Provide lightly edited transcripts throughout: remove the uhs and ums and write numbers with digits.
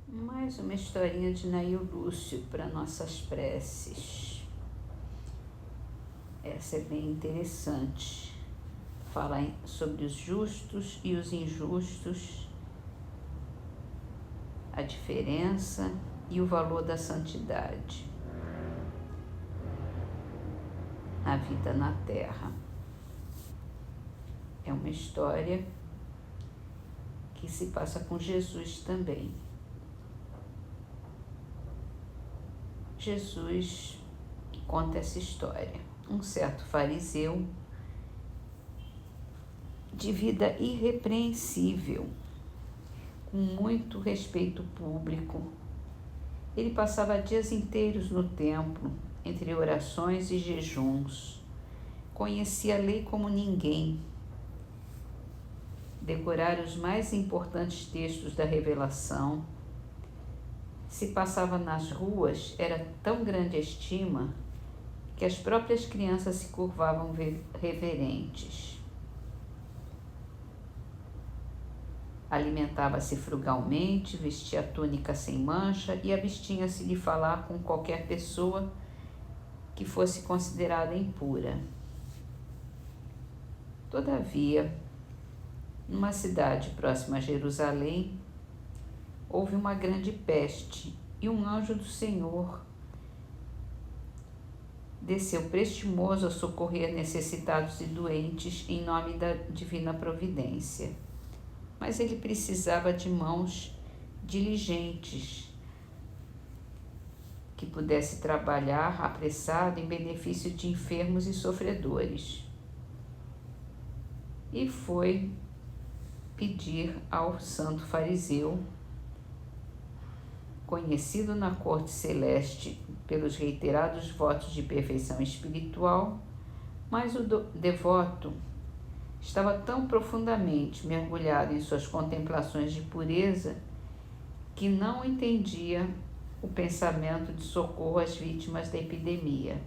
Mais uma historinha de Nair Lúcio para nossas preces. Essa é bem interessante. Fala sobre os justos e os injustos, a diferença e o valor da santidade na vida na Terra. É uma história que se passa com Jesus também. Jesus conta essa história. Um certo fariseu, de vida irrepreensível, com muito respeito público, ele passava dias inteiros no templo, entre orações e jejuns. Conhecia a lei como ninguém. Decorara os mais importantes textos da revelação. Se passava nas ruas, era tão grande a estima que as próprias crianças se curvavam reverentes. Alimentava-se frugalmente, vestia túnica sem mancha e abstinha-se de falar com qualquer pessoa que fosse considerada impura. Todavia, numa cidade próxima a Jerusalém, houve uma grande peste e um anjo do Senhor desceu prestimoso a socorrer necessitados e doentes em nome da divina providência. Mas ele precisava de mãos diligentes que pudesse trabalhar apressado em benefício de enfermos e sofredores. E foi pedir ao santo fariseu, conhecido na corte celeste pelos reiterados votos de perfeição espiritual, mas o devoto estava tão profundamente mergulhado em suas contemplações de pureza que não entendia o pensamento de socorro às vítimas da epidemia.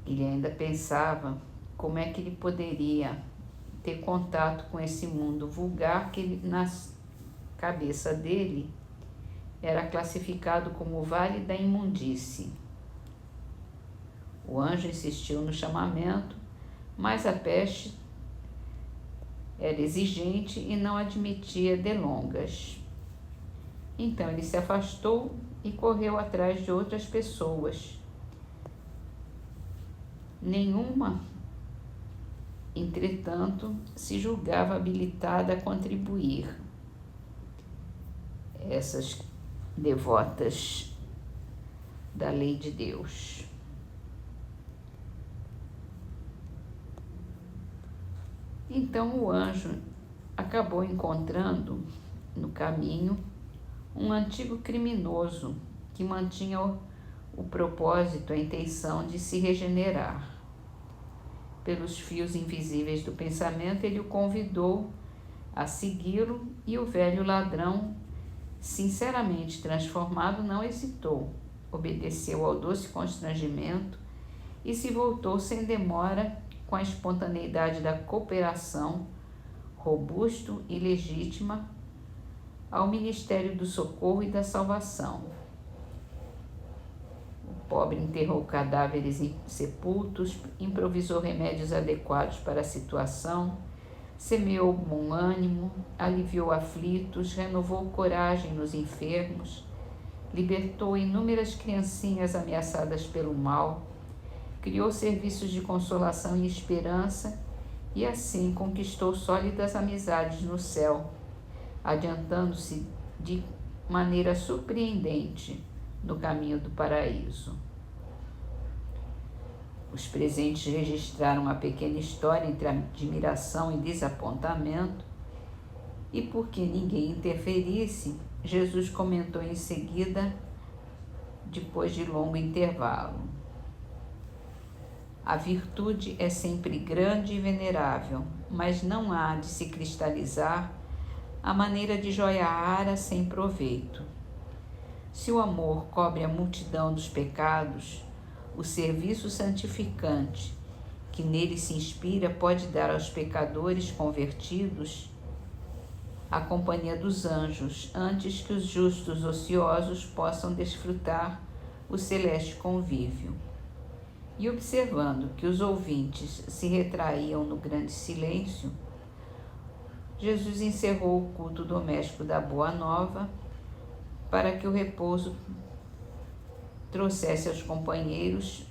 Ele ainda pensava como é que ele poderia ter contato com esse mundo vulgar que ele, na cabeça dele era classificado como o vale da imundície. O anjo insistiu no chamamento, mas a peste era exigente e não admitia delongas. Então ele se afastou e correu atrás de outras pessoas. Nenhuma, entretanto, se julgava habilitada a contribuir. Essas devotas da lei de Deus. Então o anjo acabou encontrando no caminho um antigo criminoso que mantinha o propósito, a intenção de se regenerar. Pelos fios invisíveis do pensamento, ele o convidou a segui-lo e o velho ladrão, sinceramente transformado, não hesitou, obedeceu ao doce constrangimento e se voltou sem demora com a espontaneidade da cooperação, robusto e legítima, ao ministério do socorro e da salvação. O pobre enterrou cadáveres insepultos, improvisou remédios adequados para a situação, semeou bom ânimo, aliviou aflitos, renovou coragem nos enfermos, libertou inúmeras criancinhas ameaçadas pelo mal, criou serviços de consolação e esperança e assim conquistou sólidas amizades no céu, adiantando-se de maneira surpreendente no caminho do paraíso. Os presentes registraram uma pequena história entre admiração e desapontamento, e porque ninguém interferisse, Jesus comentou em seguida, depois de longo intervalo: a virtude é sempre grande e venerável, mas não há de se cristalizar à maneira de joia rara sem proveito. Se o amor cobre a multidão dos pecados, o serviço santificante que nele se inspira pode dar aos pecadores convertidos a companhia dos anjos, antes que os justos ociosos possam desfrutar o celeste convívio. E observando que os ouvintes se retraíam no grande silêncio, Jesus encerrou o culto doméstico da Boa Nova para que o repouso trouxesse aos companheiros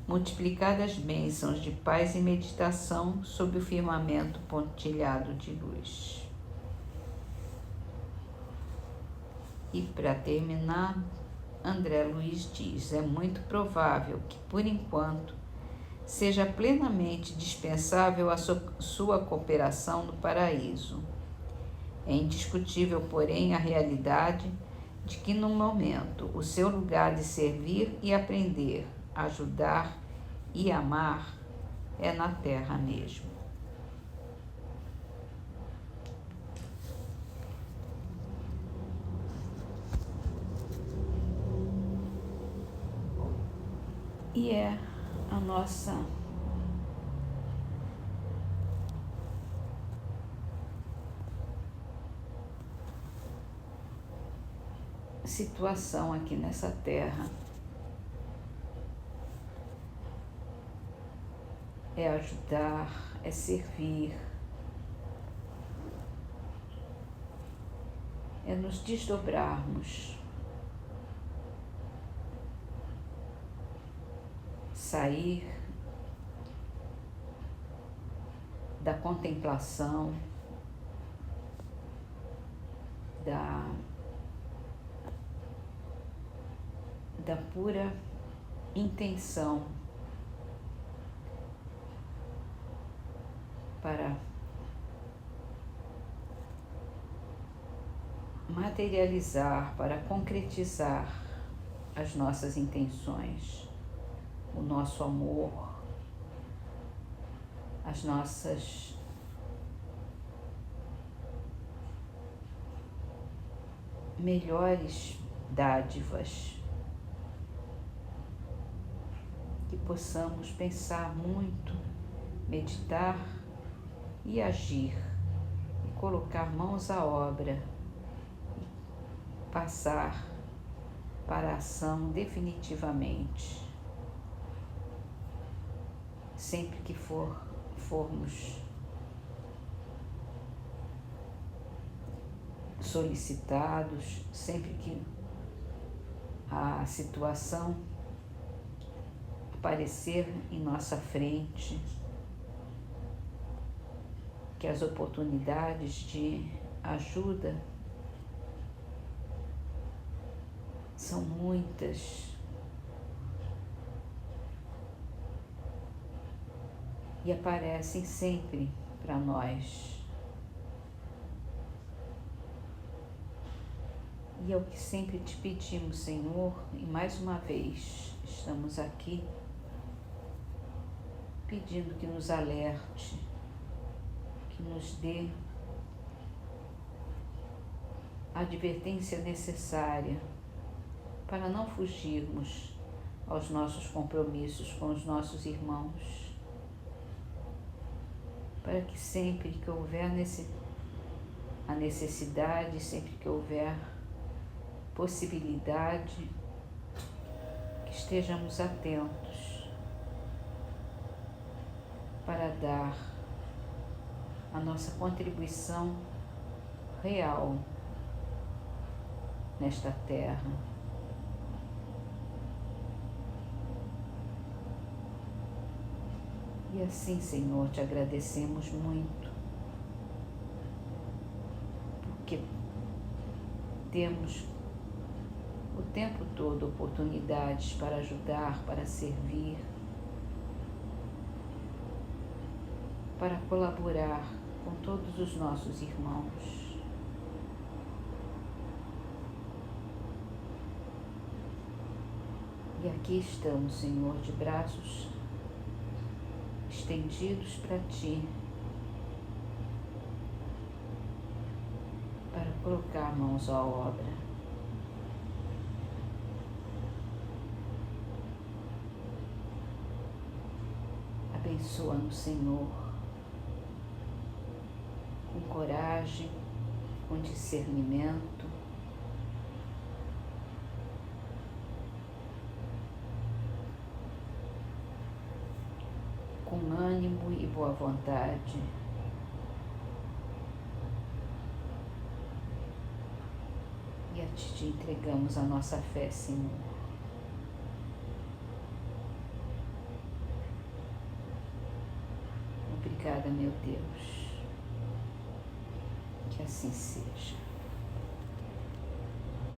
multiplicadas bênçãos de paz e meditação sob o firmamento pontilhado de luz. E para terminar, André Luiz diz: é muito provável que, por enquanto, seja plenamente dispensável a sua cooperação no paraíso. É indiscutível, porém, a realidade de que, no momento, o seu lugar de servir e aprender, ajudar e amar é na terra mesmo. E é a nossa situação aqui nessa terra. É ajudar, é servir, é nos desdobrarmos, sair da contemplação, da pura intenção para materializar, para concretizar as nossas intenções, o nosso amor, as nossas melhores dádivas, que possamos pensar muito, meditar e agir, e colocar mãos à obra, e passar para a ação definitivamente. Sempre que formos solicitados, sempre que a situação aparecer em nossa frente, que as oportunidades de ajuda são muitas e aparecem sempre para nós. E é o que sempre te pedimos, Senhor, e mais uma vez estamos aqui pedindo que nos alerte, que nos dê a advertência necessária para não fugirmos aos nossos compromissos com os nossos irmãos, para que sempre que houver a necessidade, sempre que houver possibilidade, que estejamos atentos para dar a nossa contribuição real nesta terra. E assim, Senhor, te agradecemos muito, porque temos o tempo todo oportunidades para ajudar, para servir, para colaborar com todos os nossos irmãos. E aqui estamos, Senhor, de braços estendidos para Ti, para colocar mãos à obra. Abençoa-nos, Senhor, com coragem, com discernimento, com ânimo e boa vontade. E a Ti te entregamos a nossa fé, Senhor. Obrigada, meu Deus. Que assim seja.